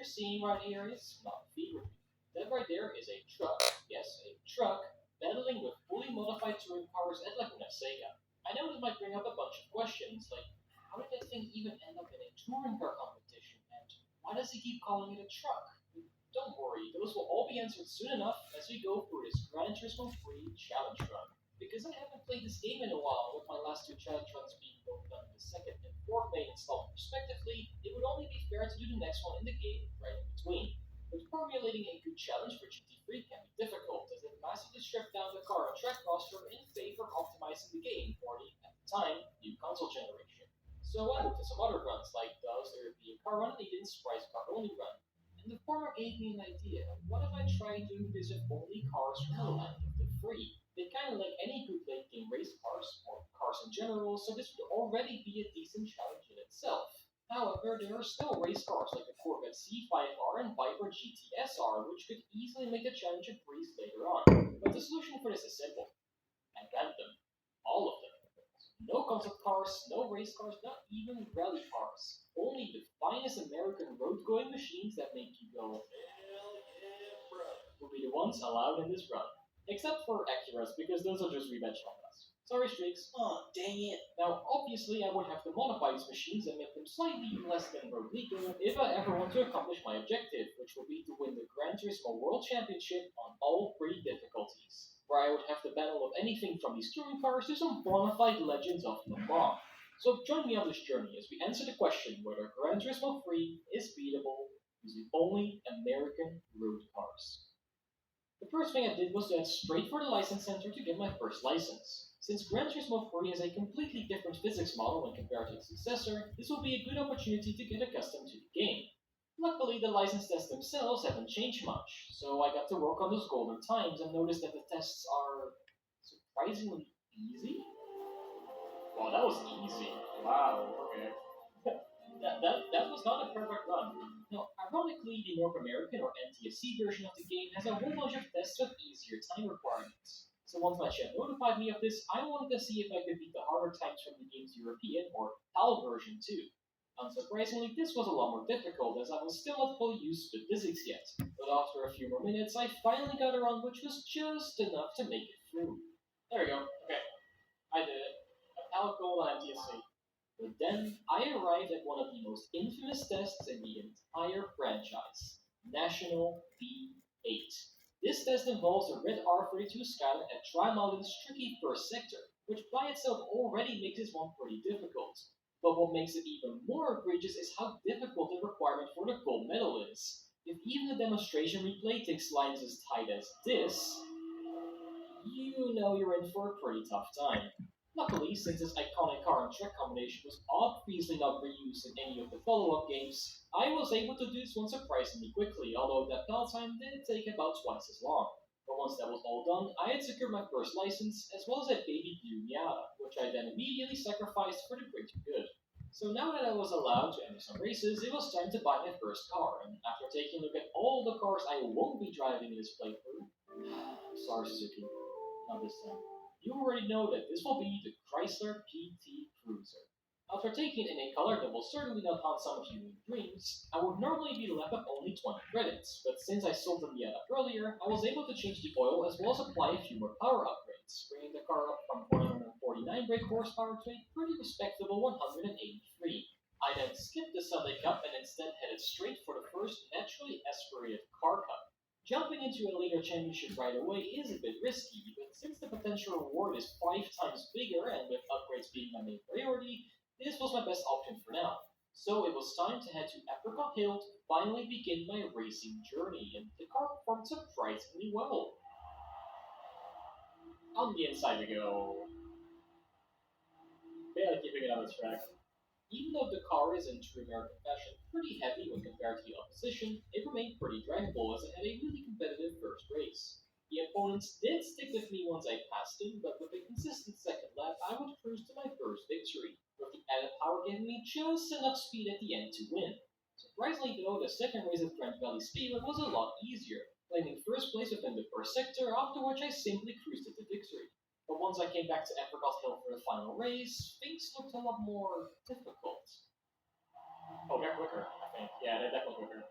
you're seeing right here is not a feed review. That right there is a truck. Yes, a truck battling with fully modified touring cars at Laguna Seca. I know this might bring up a bunch of questions, like how did that thing even end up in a touring car competition, and why does he keep calling it a truck? Don't worry, those will all be answered soon enough as we go through this Gran Turismo 3 challenge run. Because I haven't played this game in a while, with my last two challenge runs being both done in the second and fourth main installment respectively, it would only be fair to do the next one in the game right in between. But formulating a good challenge for GT3 can be difficult, as it massively stripped down the car and track roster in favor of optimizing the game for the, at the time, new console generation. So I moved to some other runs, like the European car run and the Surprise car only run. And the former gave me an idea. What if I tried doing this with only cars from the land of the free? They kind of like any good late game race cars, or cars in general, so this would already be a decent challenge in itself. However, there are still race cars like the Corvette C5R and Viper GTSR, which could easily make the challenge a breeze later on. But the solution for this is simple. I banned them. All of them. No concept cars, no race cars, not even rally cars. Only the finest American road-going machines that make you go, hell yeah, bro, will be the ones allowed in this run. Except for Acuras, because those are just revenge Hondas. Sorry, Streaks. Oh, dang it. Now, obviously, I would have to modify these machines and make them slightly less than road legal if I ever want to accomplish my objective, which will be to win the Gran Turismo World Championship on all three difficulties, where I would have to battle of anything from these touring cars to some bona fide legends of Le Mans. So join me on this journey as we answer the question whether Gran Turismo 3 is beatable using only American road cars. The first thing I did was to head straight for the license center to get my first license. Since Gran Turismo 3 has a completely different physics model when compared to its successor, this will be a good opportunity to get accustomed to the game. Luckily, the license tests themselves haven't changed much, so I got to work on those golden times and noticed that the tests are surprisingly easy. Wow, that was easy. Wow, okay. That was not a perfect run. Now, ironically, the North American or NTSC version of the game has a whole bunch of tests with easier time requirements. So once my chef notified me of this, I wanted to see if I could beat the harder times from the game's European or PAL version too. Unsurprisingly, this was a lot more difficult as I was still not fully used to the physics yet, but after a few more minutes, I finally got around, which was just enough to make it through. There we go. Okay, I did it. A PAL goal on NTSC. But then I arrived at one of the most infamous tests in the entire franchise, National V8. This test involves a red R32 Skyline at Tri-Mountain's tricky first sector, which by itself already makes this one pretty difficult. But what makes it even more egregious is how difficult the requirement for the gold medal is. If even the demonstration replay takes lines as tight as this, you know you're in for a pretty tough time. Luckily, since this iconic car and track combination was obviously not reused in any of the follow-up games, I was able to do this one surprisingly quickly, although that build time did take about twice as long. But once that was all done, I had secured my first license, as well as a baby blue Miata, which I then immediately sacrificed for the greater good. So now that I was allowed to enter some races, it was time to buy my first car, and after taking a look at all the cars I won't be driving in this playthrough, sorry Suzuki, not this time. You already know that this will be the Chrysler PT Cruiser. After taking it in a color that will certainly not haunt some of you in dreams, I would normally be left with only 20 credits, but since I sold the Miata earlier, I was able to change the oil as well as apply a few more power upgrades, bringing the car up from 149 brake horsepower to a pretty respectable 183. I then skipped the Sunday Cup and instead headed straight for the first naturally aspirated Car Cup. Jumping into a later championship right away is a bit risky, but since the potential reward is 5 times bigger and with upgrades being my main priority, this was my best option for now. So it was time to head to Apricot Hill to finally begin my racing journey, and the car performed surprisingly well. On the inside we go. Barely keeping it on the track. Even though the car is in true American fashion pretty heavy when compared to the opposition, it remained pretty drivable as it had a really competitive first race. The opponents did stick with me once I passed them, but with a consistent second lap, I would cruise to my first victory, with the added power giving me just enough speed at the end to win. Surprisingly though, the second race of Grand Valley Speedway was a lot easier, claiming first place within the first sector, after which I simply cruised to victory. But once I came back to Apricot Hill for the final race, things looked a lot more difficult. Oh, they're quicker, I think. Yeah, they're definitely quicker.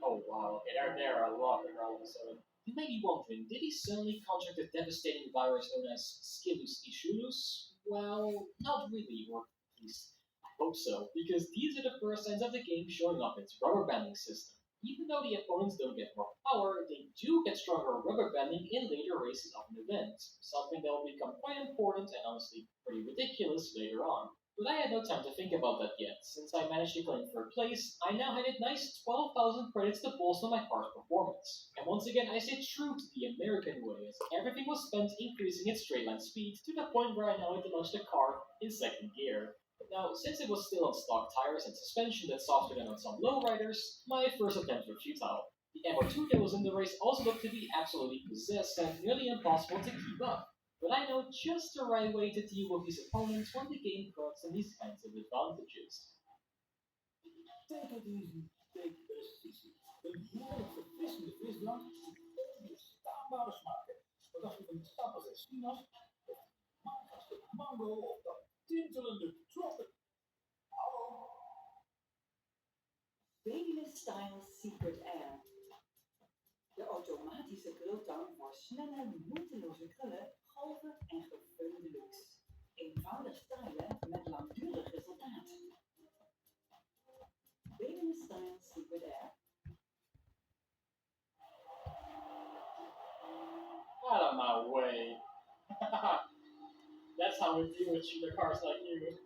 Oh wow, okay, there are a lot of all of a sudden. You may be wondering, did he suddenly contract a devastating virus known as Scilus ishunus? Well, not really, or at least I hope so, because these are the first signs of the game showing up its rubber banding system. Even though the opponents don't get more power, they do get stronger rubber banding in later races of an event, something that will become quite important and honestly pretty ridiculous later on. But I had no time to think about that yet. Since I managed to claim third place, I now had a nice 12,000 credits to bolster my car's performance. And once again, I stayed true to the American way, as everything was spent increasing its straight line speed to the point where I now had to launch the car in second gear. Now, since it was still on stock tires and suspension that's softer than on some lowriders, my first attempts were futile. The MR2 that was in the race also looked to be absolutely possessed and nearly impossible to keep up. But I know just the right way to deal with these opponents when the game cuts and these kinds of advantages. Take it easy. Take it easy. Een heerlijk verfrissende frisdrank die onweerstaanbare smaak heeft. Wat dacht je van tapas en sinaas? Of mangaste mango of dat tintelende tropic? Hallo? Baby Style Secret Air. De automatische krultang voor snelle, moeiteloze krullen, golven en gevulde looks. Eenvoudig stylen met langdurig resultaat. Baby Style Secret Air. Out of my way. That's how we deal with cheater cars like you.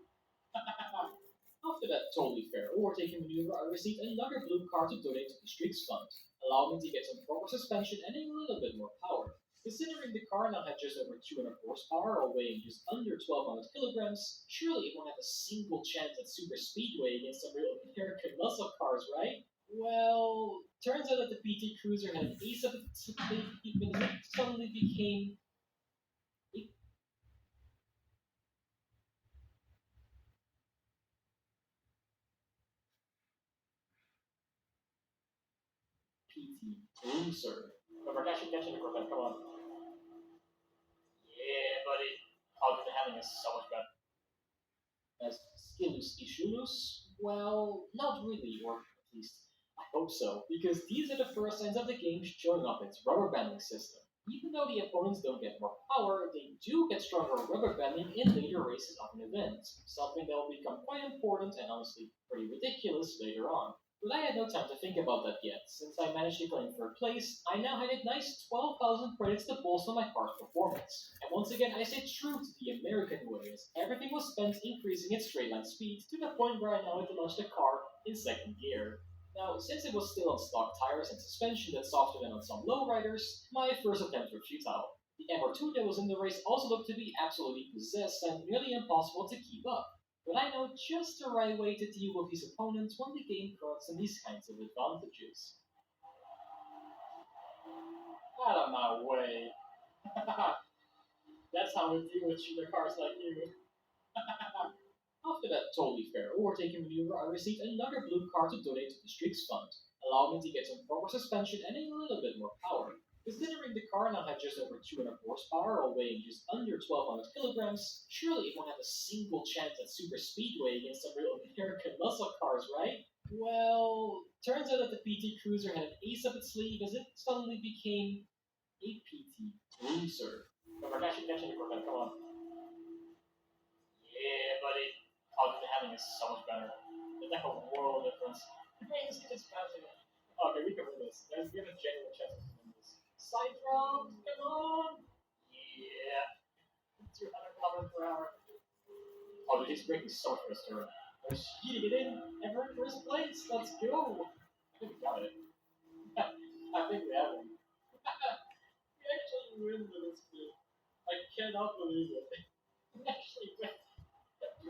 After that totally fair overtaking maneuver, I received another blue card to donate to the Streaks Fund, allowing me to get some proper suspension and a little bit more power. Considering the car now had just over 200 horsepower while weighing just under 1200 kilograms, surely it won't have a single chance at super speedway against some real American muscle cars, right? Well, turns out that the PT Cruiser had an ace up its sleeve when it suddenly became a PT Cruiser. Remember, catching the Corvette, come on. Yeah, buddy. Oh, the having is so much better. As Skilus ishunus? Well, not really, or at least I hope so, because these are the first signs of the game showing up its rubber banding system. Even though the opponents don't get more power, they do get stronger rubber banding in later races of an event, something that will become quite important and honestly pretty ridiculous later on. But I had no time to think about that yet. Since I managed to claim third place, I now had a nice 12,000 credits to bolster my car's performance. And once again, I stayed true to the American way, as everything was spent increasing its straight line speed to the point where I now had to launch the car in second gear. Now, since it was still on stock tires and suspension that's softer than on some lowriders, my first attempts were futile. The MR2 that was in the race also looked to be absolutely possessed and nearly impossible to keep up. But I know just the right way to deal with these opponents when the game cuts and these kinds of advantages. Out of my way. That's how we deal with cheater cars like you. After that totally fair overtaking maneuver, I received another blue card to donate to the Streaks Fund, allowing me to get some proper suspension and a little bit more power. Considering the car now had just over 200 horsepower while weighing just under 1200 kilograms, surely it won't have a single chance at super speedway against some real American muscle cars, right? Well, turns out that the PT Cruiser had an ace up its sleeve as it suddenly became a PT Cruiser. Remember, catching the Corvette, come on. Yeah, buddy. Oh, the having is so much better. It's like a world of difference. Hey, this is just passing it. Okay, we can win this. We have a genuine chance to win this. Side round, come on! Yeah. 200 kilometers per hour. Oh, dude, he's breaking so much for this turn. There's heating it in, and we're in first place. Let's go! I think we got it. I think we have it. We actually win this game. I cannot believe it. We actually win.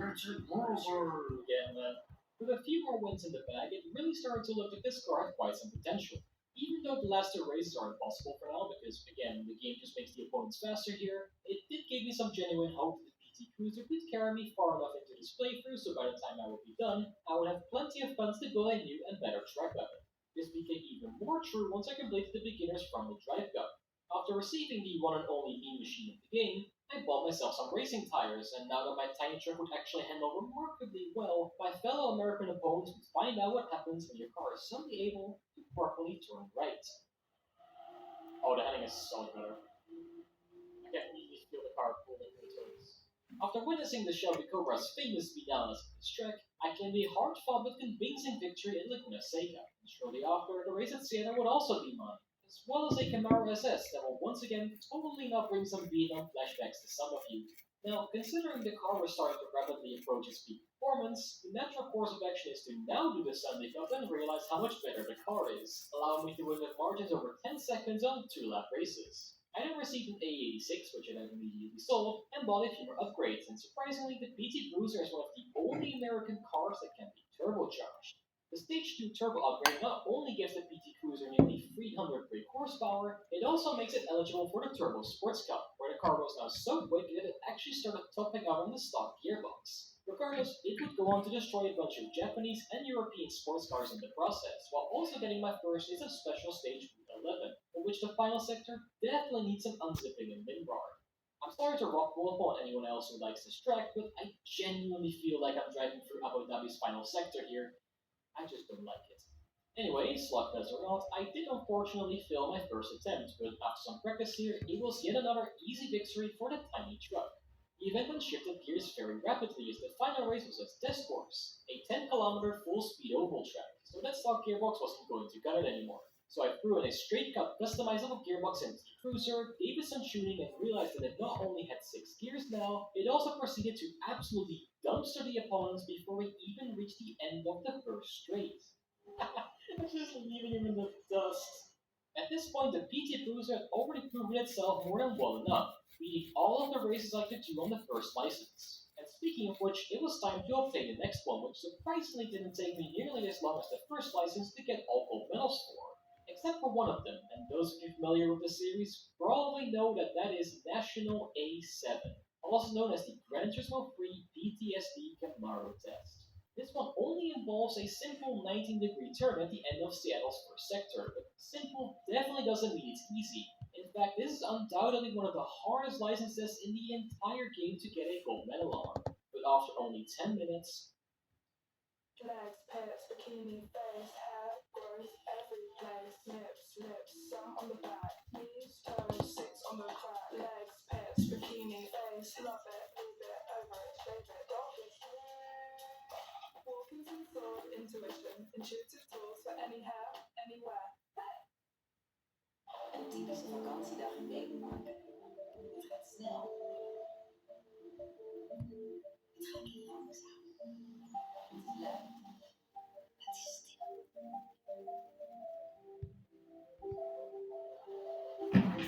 Richard Bruiser again, man. With a few more wins in the bag, it really started to look like this car had quite some potential. Even though the last two races are impossible for now, because again, the game just makes the opponents faster here, it did give me some genuine hope that the PT Cruiser could carry me far enough into this playthrough so by the time I would be done, I would have plenty of funds to build a new and better track weapon. This became even more true once I completed the beginner's front-wheel drive gun. After receiving the one and only mean machine of the game, I bought myself some racing tires, and now that my tiny truck would actually handle remarkably well, my fellow American opponents would find out what happens when your car is suddenly able to properly turn right. Oh, the handling is so much better. I can immediately feel the car pulling into turns. After witnessing the Shelby Cobra's famous speed down this track, I claimed a hard-fought but convincing victory at Laguna Seca. Shortly after, the race at Siena would also be mine, as well as a Camaro SS that will once again totally not bring some Vietnam flashbacks to some of you. Now, considering the car was starting to rapidly approach its peak performance, the natural course of action is to now do the Sunday Cup and realize how much better the car is, allowing me to win with margins over 10 seconds on 2-lap races. I then received an A86, which I then immediately sold, and bought a few more upgrades, and surprisingly, the PT Cruiser is one of the only American cars that can be turbocharged. The Stage 2 turbo upgrade not only gives the PT Cruiser nearly 300 brake horsepower, it also makes it eligible for the Turbo Sports Cup, where the car was now so quick that it actually started topping out on the stock gearbox. Regardless, it would go on to destroy a bunch of Japanese and European sports cars in the process, while also getting my first taste of Special Stage 11, in which the final sector definitely needs some unzipping and WinRAR. I'm sorry to rock roll upon anyone else who likes this track, but I genuinely feel like I'm driving through Abu Dhabi's final sector here. I just don't like it. Anyway, luck as or not, I did unfortunately fail my first attempt, but after some practice here, it was yet another easy victory for the tiny truck. The event then shifted gears very rapidly as the final race was a test course, a 10-kilometer full-speed oval track, so that stock gearbox wasn't going to cut it anymore. So I threw in a straight cut customizable gearbox into the cruiser, gave it some tuning, and realized that it not only had 6 gears now, it also proceeded to absolutely dumpster the opponents before we even reached the end of the first straight. Just leaving him in the dust. At this point, the PT Cruiser had already proven itself more than well enough, beating all of the races I could do on the first license. And speaking of which, it was time to obtain the next one, which surprisingly didn't take me nearly as long as the first license to get all gold medals for. Except for one of them, and those of you familiar with the series probably know that that is National A7, also known as the Gran Turismo Free PTSD Camaro test. This one only involves a simple 19-degree turn at the end of Seattle's first sector, but simple definitely doesn't mean it's easy. In fact, this is undoubtedly one of the hardest licenses in the entire game to get a gold medal on. But after only 10 minutes, Legs, pets, bikini, face, hair, growth, every place, nips, lips, some on the back, knees, toes, six on the crack, legs, pets, bikini, face, love it, leave it, over it, shave it, dog it. Walking thought, intuition, intuitive tools for any hair, anywhere. Een typische vakantiedag in Denemarken. Het gaat snel. Het gaat langzaam. Het is leuk. Het is stil.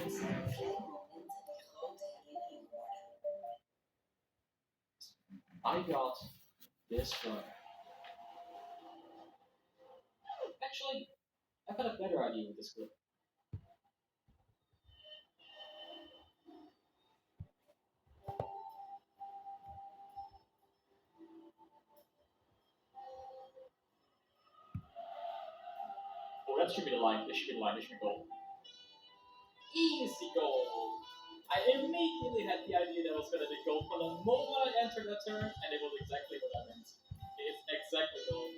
Het zijn kleine momenten die grote herinneringen worden. I got this one. Actually, I've got a better idea with this clip. Oh, that should be the line. This should be the line. This should be gold. Easy gold. I immediately had the idea that was going to be gold from the moment I entered the turn, and it was exactly what I meant. It's exactly gold.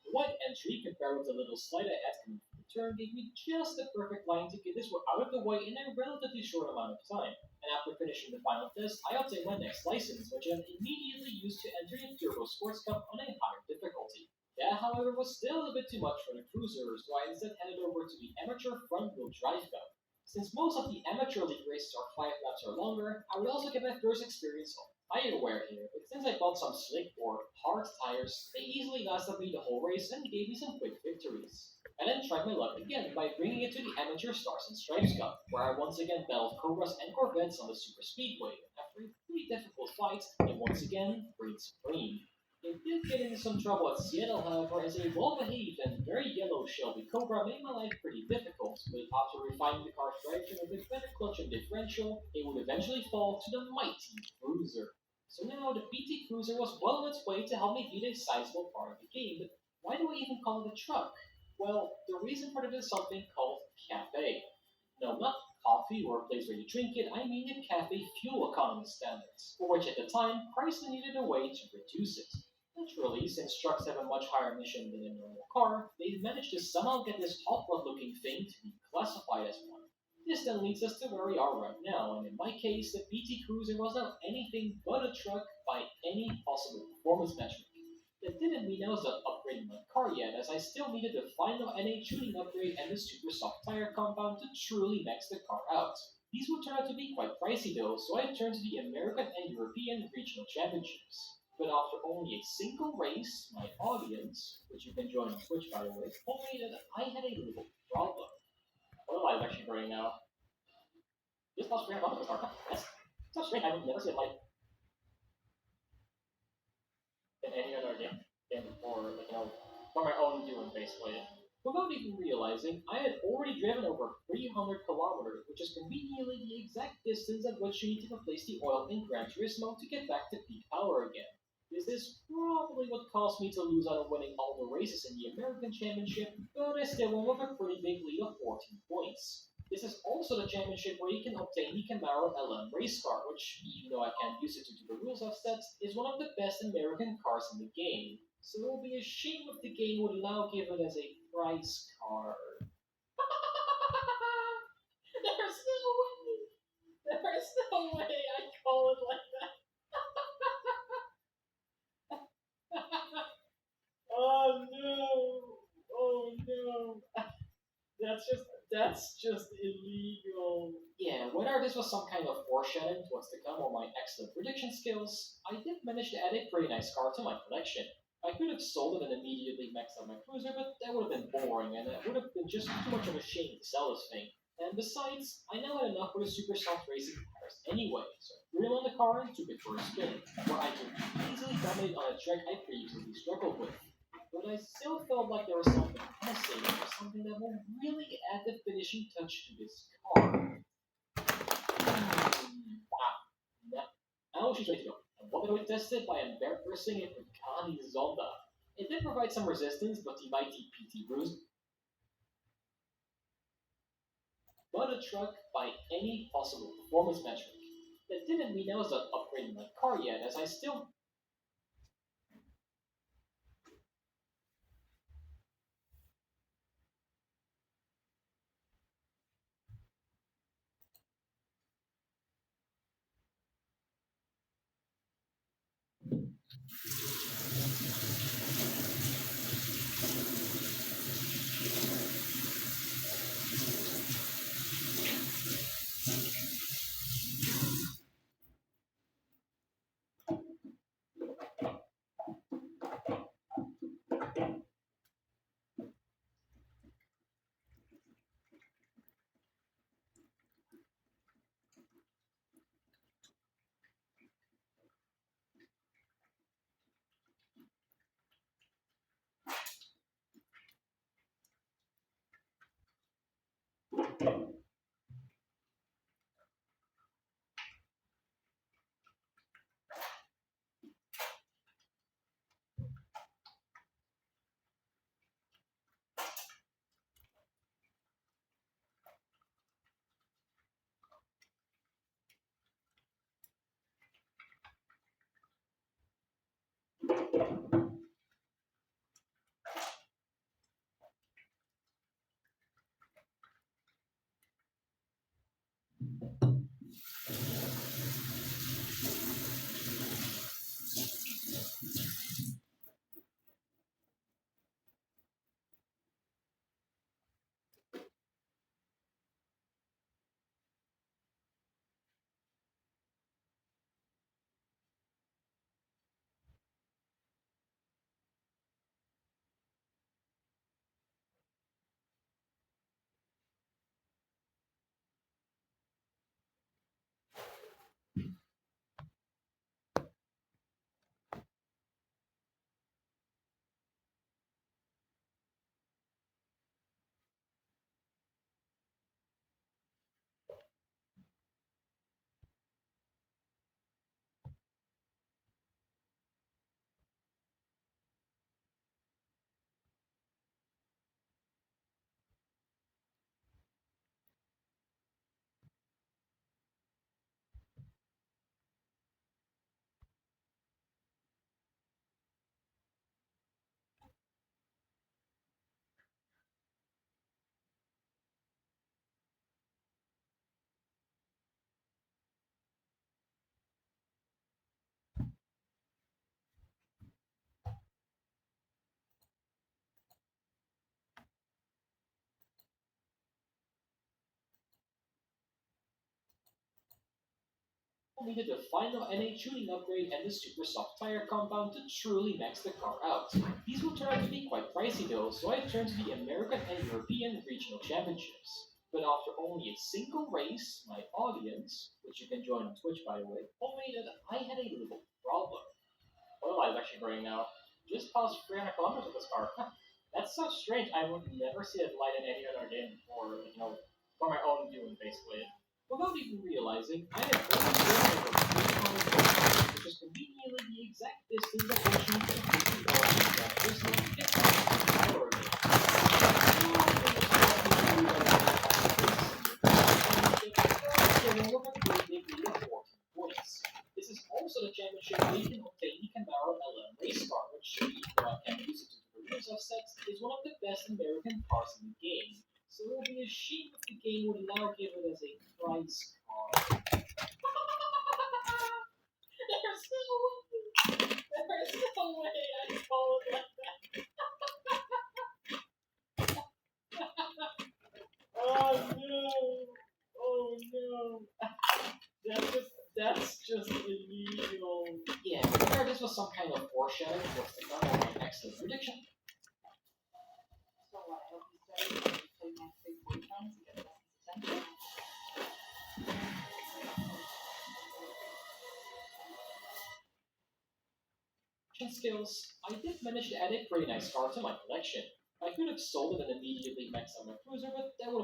The white entry, compared with the little slide I had coming from the turn, gave me just the perfect line to get this one out of the way in a relatively short amount of time. And after finishing the final test, I obtained my next license, which I immediately used to enter the Turbo Sports Cup on a higher difficulty. That, however, was still a bit too much for the cruiser, so I instead headed over to the Amateur Front Wheel Drive Cup. Since most of the amateur league races are 5 laps or longer, I would also get my first experience of tire wear here, but since I bought some slick or hard tires, they easily lasted me the whole race and gave me some quick victories. I then tried my luck again by bringing it to the Amateur Stars and Stripes Cup, where I once again battled Cobras and Corvettes on the Super Speedway. After a pretty difficult fight, it once again reigned supreme. It did get into some trouble at Seattle, however, as a well-behaved and very yellow Shelby Cobra made my life pretty difficult, but after refining the car's drivetrain with a better clutch and differential, it would eventually fall to the mighty Cruiser. So now the PT Cruiser was well on its way to help me beat a sizable part of the game, but why do I even call it a truck? Well, the reason for it is something called cafe. No, not coffee or a place where you drink it, I mean the cafe fuel economy standards, for which at the time Chrysler needed a way to reduce it. Naturally, since trucks have a much higher emission than a normal car, they've managed to somehow get this hot rod looking thing to be classified as one. This then leads us to where we are right now, and in my case, the PT Cruiser was not anything but a truck by any possible performance metric. That didn't mean I was done upgrading my car yet, as I still needed the final NA tuning upgrade and the super soft tire compound to truly max the car out. These would turn out to be quite pricey though, so I turned to the American and European regional championships. But after only a single race, my audience, which you can join on Twitch by the way, told me that I had a little problem. What am I actually burning now? This was great about the start. That's so strange. I would never see a light in any other game before, like, for my own doing, basically. Without even realizing, I had already driven over 300 kilometers, which is conveniently the exact distance at which you need to replace the oil in Gran Turismo to get back to peak power again. This is probably what caused me to lose out on winning all the races in the American Championship, but I still won with a pretty big lead of 14 points. This is also the championship where you can obtain the Camaro LM race car, which, even though I can't use it due to the rules I've set, is one of the best American cars in the game. So it will be a shame if the game would now give it as a prize card. There's no way! There's no way I call it like that! Oh no! Oh no! That's just illegal. Yeah, whether this was some kind of foreshadowing to what's to come or my excellent prediction skills, I did manage to add a pretty nice car to my collection. I could have sold it and immediately maxed out my cruiser, but that would have been boring, and it would have been just too much of a shame to sell this thing. And besides, I now had enough for the super soft racing tires anyway, so I threw them on the car and took it for a spin, where I could easily dominate on a track I previously struggled with. But I still felt like there was something missing, or something that will really add the finishing touch to this car. Wow. Now she's ready to go. And what we tested by embarrassing a Pagani Zonda. It did provide some resistance, but the mighty PT Bruce, but a truck by any possible performance metric. That didn't mean I was done upgrading my car yet, as I still needed the final NA tuning upgrade and the super soft tire compound to truly max the car out. These will turn out to be quite pricey though, so I turned to the American and European regional championships. But after only a single race, my audience, which you can join on Twitch by the way, told me that I had a little problem. Oil light is actually burning now. Just passed 300 kilometers with this car. Huh. That's so strange. I would never see that light in any other game before, for my own viewing, basically. Without even realizing, I had only driven over 300 kilometers, which is conveniently the exact distance that Ocean could have taken just like 6 hours points. This is also the championship where you can obtain the Camaro LM race car, which, even though I can't use it to the reviews I've set, is one of the best American cars in the game. So it would be a shame if the game would now give it as a prize car. There's no way. There's no way I call it like that. Oh no! Oh no! That's just illegal. Yeah, whether this was some kind of foreshadowing towards the come of my excellent prediction. So what? I hope you study and you play my big boyfriends and get the best attention. Skills, I did manage to add a pretty nice car to my collection. I could have sold it and immediately maxed out my cruiser, but that would